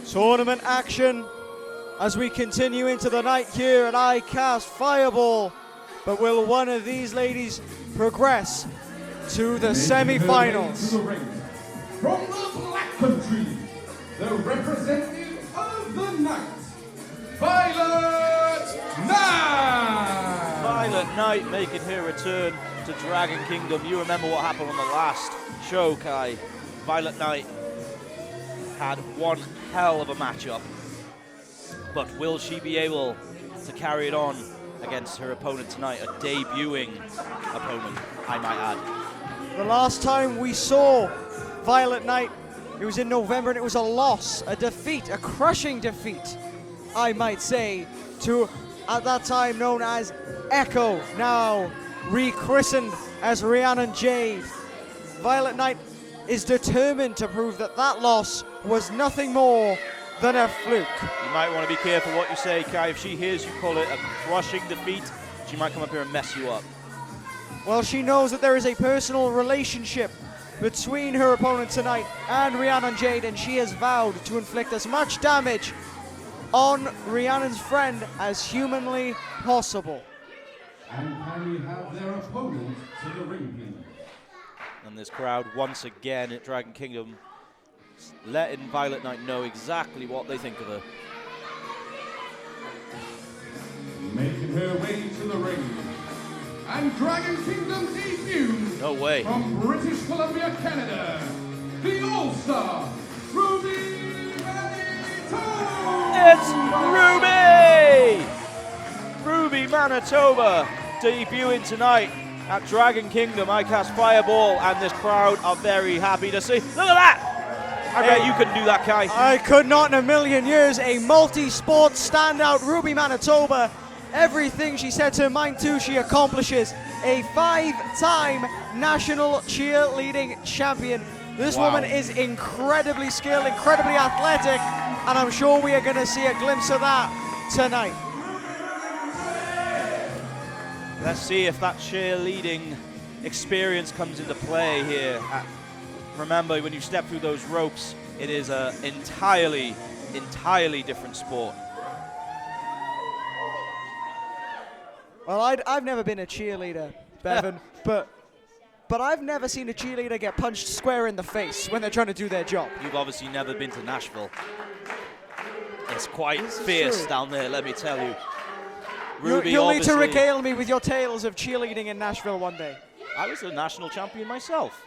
Tournament action as we continue into the night here at ICAST Fireball. But will one of these ladies progress to the semi-finals? From the Black Country, the representative of the night, VIOLET NYTE! VIOLET NYTE making her return to Dragon Kingdom. You remember what happened on the last show, Kai. VIOLET NYTE had one hell of a matchup, but will she be able to carry it on against her opponent tonight, a debuting opponent, I might add. The last time we saw VIOLET NYTE, it was in November, and it was a loss, a defeat, a crushing defeat, I might say, to, at that time known as Echo, now rechristened as Rhiannon Jade. VIOLET NYTE is determined to prove that that loss was nothing more than a fluke. You might want to be careful what you say, Kai. If she hears you call it a crushing defeat, she might come up here and mess you up. Well, she knows that there is a personal relationship between her opponent tonight and Rhiannon Jade, and she has vowed to inflict as much damage on Rhiannon's friend as humanly possible. And can we have their opponent to the ring, please? And this crowd once again at Dragon Kingdom letting VIOLET NYTE know exactly what they think of her. Making her way to the ring. And Dragon Kingdom debut. No way. From British Columbia, Canada, the All-Star, RUBY MANITOBA! It's RUBY! RUBY Manitoba debuting tonight at Dragon Kingdom ICAST Fireball, and this crowd are very happy to see. Look at that! I bet you couldn't do that, Kai. I could not in a million years. A multi-sport standout, RUBY Manitoba. Everything she sets her mind to, she accomplishes. A 5-time national cheerleading champion. This woman is incredibly skilled, incredibly athletic, and I'm sure we are going to see a glimpse of that tonight. Let's see if that cheerleading experience comes into play here. Remember, when you step through those ropes, it is an entirely different sport. Well, I've never been a cheerleader, Bevan, but I've never seen a cheerleader get punched square in the face when they're trying to do their job. You've obviously never been to Nashville. It's quite fierce down there, let me tell you. Ruby, you'll need to regale me with your tales of cheerleading in Nashville one day. I was a national champion myself.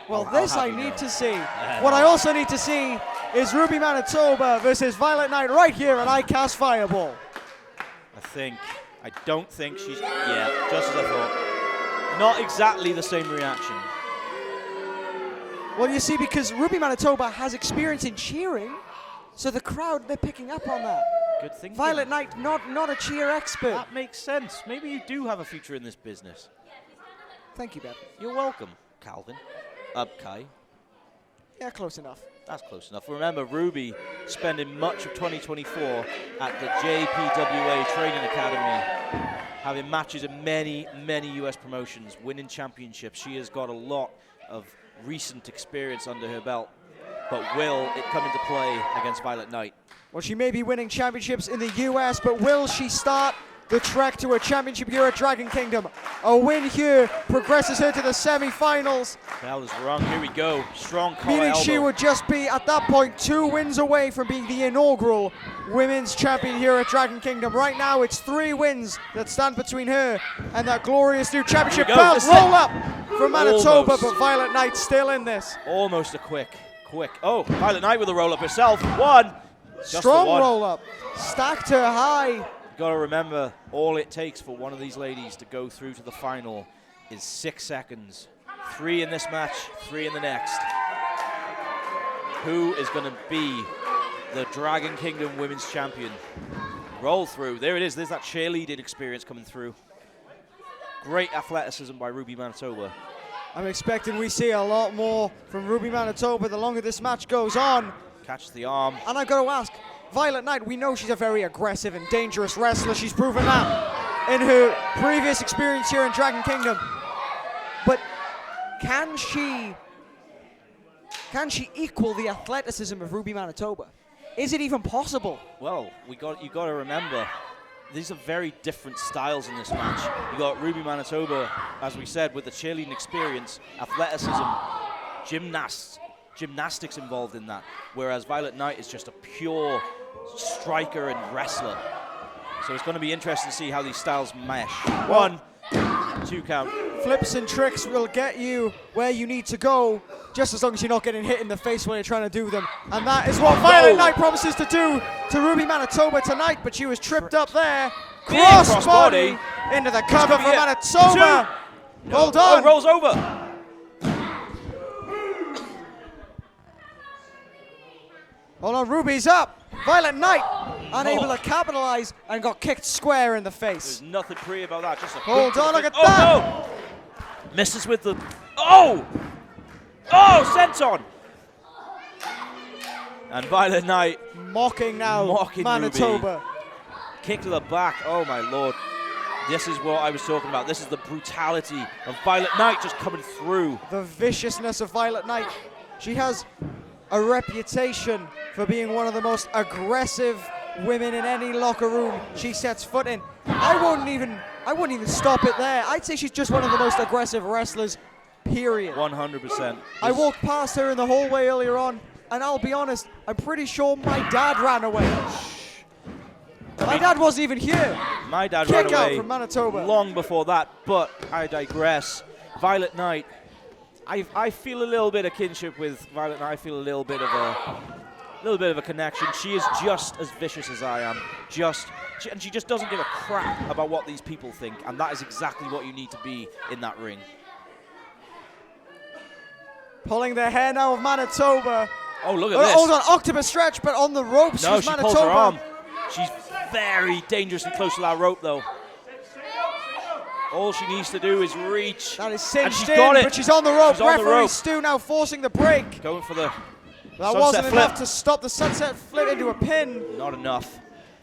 Well, this I need to see. What I also need to see is RUBY Manitoba versus VIOLET NYTE right here at ICAST Fireball. I don't think she's, yeah, just as I thought. Not exactly the same reaction. Well, you see, because RUBY Manitoba has experience in cheering, so the crowd, they're picking up on that. Good thing. VIOLET NYTE, not a cheer expert. That makes sense. Maybe you do have a future in this business. Thank you, Bevan. You're welcome, Calvin. Kai. Yeah, close enough. That's close enough. Remember, Ruby spending much of 2024 at the JPWA Training Academy, having matches in many US promotions, winning championships. She has got a lot of recent experience under her belt. But will it come into play against VIOLET NYTE? Well, she may be winning championships in the US, but will she start the trek to a championship here at Dragon Kingdom? A win here progresses her to the semi-finals. Bell is wrong. Here we go. Strong collar meaning elbow. she would just be, at that point, 2 wins away from being the inaugural women's champion here at Dragon Kingdom. Right now, it's 3 wins that stand between her and that glorious new championship belt. Roll up from Manitoba, but VIOLET NYTE still in this. Almost a quick. Oh, VIOLET NYTE with a roll up herself. One. Strong roll up. Stacked her high. Got to remember, all it takes for one of these ladies to go through to the final is 6 seconds. 3 in this match, 3 in the next. Who is going to be the Dragon Kingdom Women's Champion? Roll through. There it is. There's that cheerleading experience coming through. Great athleticism by RUBY Manitoba. I'm expecting we see a lot more from RUBY Manitoba the longer this match goes on. Catch the arm. And I've got to ask, VIOLET NYTE, we know she's a very aggressive and dangerous wrestler. She's proven that in her previous experience here in Dragon Kingdom. But can she equal the athleticism of RUBY Manitoba? Is it even possible? Well, you got to remember, these are very different styles in this match. You got Ruby Manitoba, as we said, with the cheerleading experience, athleticism, gymnastics involved in that, whereas Violet Knight is just a pure striker and wrestler. So it's going to be interesting to see how these styles mesh. 1, 2 count. Flips and tricks will get you where you need to go, just as long as you're not getting hit in the face when you're trying to do them. And that is what Violet Knight promises to do to Ruby Manitoba tonight, but she was tripped up there. Cross body into the cover for Manitoba. Hold on. Oh, rolls over. Hold on, Ruby's up. Violet Knight unable to capitalize and got kicked square in the face. There's nothing pretty about that. Just a Hold on, look at that. No. Misses with the. Oh! Oh, senton! And Violet Knight mocking Manitoba. Ruby. Kick to the back. Oh my lord. This is what I was talking about. This is the brutality of Violet Knight just coming through. The viciousness of Violet Knight. She has a reputation for being one of the most aggressive women in any locker room she sets foot in. I wouldn't even stop it there. I'd say she's just one of the most aggressive wrestlers, period. 100%. I walked past her in the hallway earlier on, and I'll be honest, I'm pretty sure my dad ran away. My dad wasn't even here. My dad Kick ran out away from Manitoba. long before that, but I digress. Violet Knight, I feel a little bit of kinship with Violet Knight. I feel a little bit of a connection. She is just as vicious as I am. And she just doesn't give a crap about what these people think, and that is exactly what you need to be in that ring. Pulling the hair now of Manitoba. Oh, look at this. Hold on, octopus stretch, but on the ropes No, was she Manitoba. pulls her arm. She's very dangerously close to that rope, though. All she needs to do is reach. That is and cinched she's in, got it. but she's on the rope. She's on the Referee rope. Stu now forcing the break. Going for the That sunset wasn't flip. enough to stop the sunset flip into a pin. Not enough.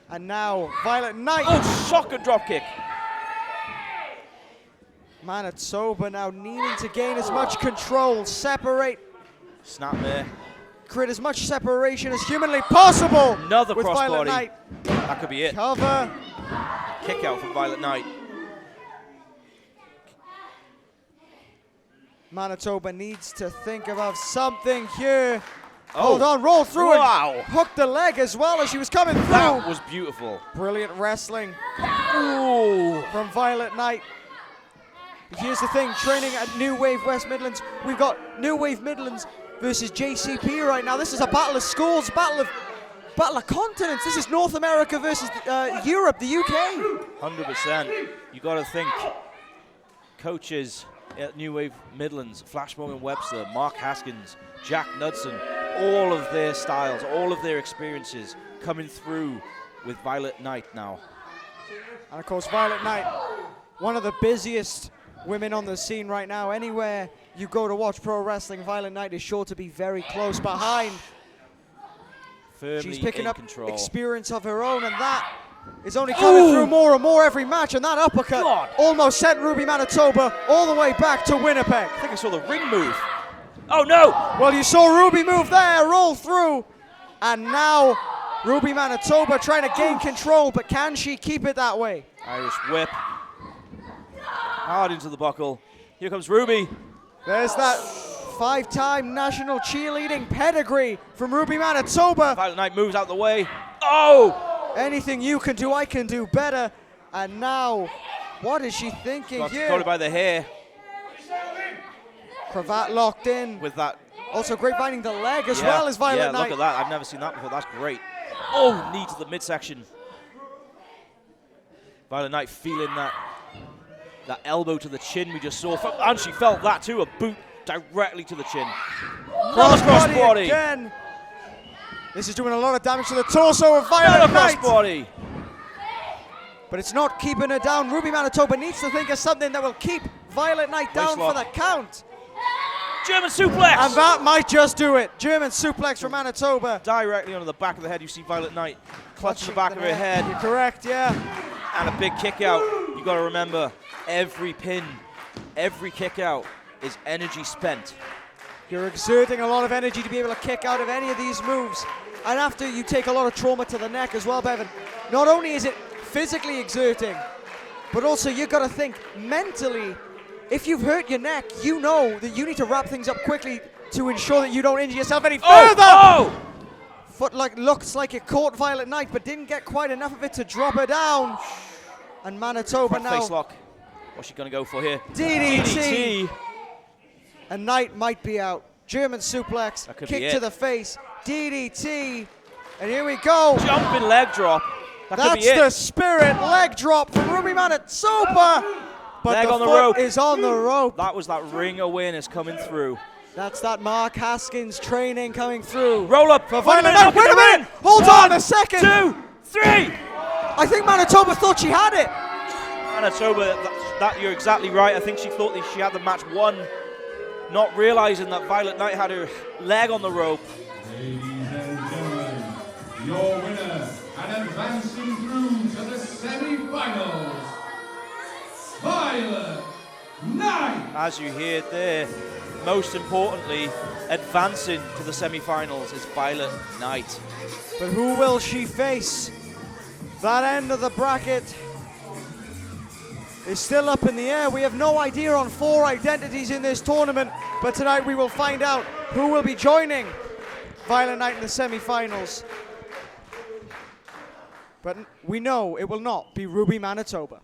And now Violet Knight. Oh, shotgun dropkick. Manitoba now needing to gain as much control, separate, Snapmare. create as much separation as humanly possible. Another with crossbody. Violet Knight. That could be it. Cover. Kick out from Violet Knight. Manitoba needs to think about something here. Oh. Hold on, roll through Wow. and hook the leg as well as she was coming through. That was beautiful. Brilliant wrestling Ooh. from Violet Knight. Here's the thing, training at New Wave West Midlands. We've got New Wave Midlands versus JCP right now. This is a battle of schools, battle of continents. This is North America versus Europe, the UK. 100%. You got to think. Coaches at New Wave Midlands, Flash Morgan Webster, Mark Haskins, Jack Knudsen, all of their styles, all of their experiences coming through with Violet Knight now. And of course, Violet Knight, one of the busiest women on the scene right now. Anywhere you go to watch pro wrestling, Violet Knight is sure to be very close behind. Firmly She's picking in up control. experience of her own, and that is only coming through more and more every match. And that uppercut almost sent Ruby Manitoba all the way back to Winnipeg. I think I saw the ring move. Oh no! Well, you saw Ruby move there, roll through, and now Ruby Manitoba trying to gain control, but can she keep it that way? Irish whip. Hard into the buckle. Here comes Ruby. There's that 5-time national cheerleading pedigree from Ruby Manitoba. Violet Knight moves out the way. Oh! Anything you can do, I can do better. And now, what is she thinking Got here? caught by the hair Cravat locked in. with that. Also grapevining the leg as well as Violet Yeah, Knight. look at that. I've never seen that before. That's great. Oh, knee to the midsection. Violet Knight feeling that elbow to the chin we just saw. And she felt that too, a boot directly to the chin. Crossbody again. This is doing a lot of damage to the torso of Violet Knight. Crossbody. But it's not keeping her down. Ruby Manitoba needs to think of something that will keep Violet Knight down for the count. German suplex. And that might just do it. German suplex from Manitoba. Directly onto the back of the head. You see Violet Knight clutching the back of her head. You're correct, yeah. And a big kick out. You got to remember, every pin, every kick out is energy spent. You're exerting a lot of energy to be able to kick out of any of these moves. And after you take a lot of trauma to the neck as well, Bevan, not only is it physically exerting, but also you've got to think mentally. If you've hurt your neck, you know that you need to wrap things up quickly to ensure that you don't injure yourself any further. Oh! Foot looks like it caught VIOLET NYTE, but didn't get quite enough of it to drop her down. And Manitoba Front now. face lock. What's she going to go for here? DDT. And Knight might be out. German suplex, That could kick be to it. the face, DDT. And here we go. Jumping leg drop. That could be That's it. the spirit leg drop from RUBY Manitoba. But Leg the on the foot rope. is on the rope. That was that ring awareness coming through. That's that Mark Haskins training coming through. Roll up. For Wait a VIOLET minute, NYTE. Wait a look at minute. Hold on a second. 2, 3. I think Manitoba thought she had it. Manitoba, that you're exactly right. I think she thought that she had the match won, not realizing that VIOLET NYTE had her leg on the rope. Ladies and gentlemen, your winner and advancing through to the semi-finals, VIOLET NYTE. As you hear there, most importantly, advancing to the semi-finals is VIOLET NYTE. But who will she face? That end of the bracket is still up in the air. We have no idea on 4 identities in this tournament, but tonight we will find out who will be joining VIOLET NYTE in the semi-finals. But we know it will not be RUBY Manitoba.